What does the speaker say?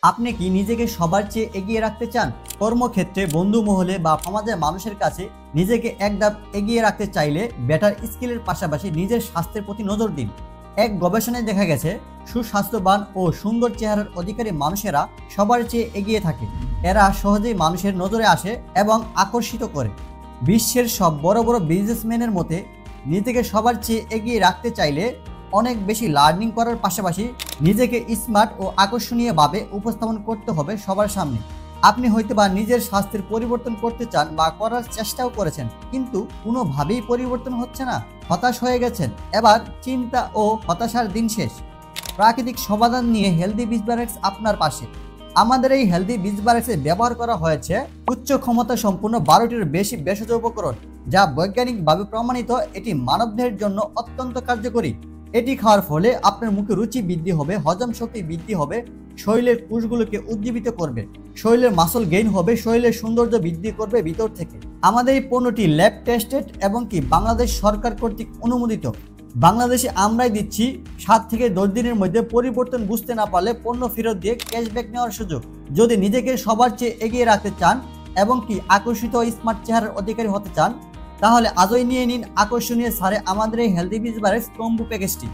আপনি কি নিজেকে সবার চেয়ে এগিয়ে রাখতে চান? কর্মক্ষেত্রে, বন্ধু মহলে বা সমাজের মানুষের কাছে নিজেকে এক ধাপ এগিয়ে রাখতে চাইলে বেটার স্কিলের পাশাপাশি নিজের স্বাস্থ্যের প্রতি নজর দিন। এক গবেষণায় দেখা গেছে সুস্বাস্থ্যবান ও সুন্দর চেহারার অধিকারী মানুষেরা সবার চেয়ে এগিয়ে থাকে। এরা সহজেই মানুষের নজরে আসে এবং আকর্ষিত করে। বিশ্বের সব বড় বড় বিজনেসম্যানের মতে নিজেকে সবার চেয়ে এগিয়ে রাখতে চাইলে অনেক বেশি লার্নিং করার পাশাপাশি নিজেকে স্মার্ট ও আকর্ষণীয়ভাবে উপস্থাপন করতে হবে সবার সামনে। আপনি হয়তোবা নিজের স্বাস্থ্যের পরিবর্তন করতে চান বা করার চেষ্টাও করেছেন, কিন্তু কোনোভাবেই পরিবর্তন হচ্ছে না, হতাশ হয়ে গেছেন। এবার চিন্তা ও হতাশার দিন শেষ। প্রাকৃতিক সমাধান নিয়ে হেলদি বিজবারেক্স আপনার পাশে। আমাদের এই হেলদি বিজবারেক্সে ব্যবহার করা হয়েছে উচ্চ ক্ষমতা সম্পূর্ণ 12টির বেশি ভেষজ উপকরণ, যা বৈজ্ঞানিকভাবে প্রমাণিত এটি মানবদেহের জন্য অত্যন্ত কার্যকরী। এটি খাওয়ার ফলে আপনার মুখে রুচি বৃদ্ধি হবে, হজম শক্তি বৃদ্ধি হবে, শরীরের কোষগুলোকে উজ্জীবিত করবে, শরীরের মাসল গেইন হবে, শরীরের সৌন্দর্য বৃদ্ধি করবে ভিতর থেকে। আমাদের এই পণ্যটি ল্যাব টেস্টেড এবং কি বাংলাদেশ সরকার কর্তৃক অনুমোদিত। বাংলাদেশে আমরাই দিচ্ছি 7 থেকে 10 দিনের মধ্যে পরিবর্তন বুঝতে না পারলে পণ্য ফেরত দিয়ে ক্যাশব্যাক নেওয়ার সুযোগ। যদি নিজেকে সবার চেয়ে এগিয়ে রাখতে চান এবং কি আকর্ষিত স্মার্ট চেহারার অধিকারী হতে চান, তাহলে আজই নিয়ে নিন আকর্ষণীয় ছাড়ে আমাদের এই হেলদি বিজবারেক্স কম্বো প্যাকেজটি।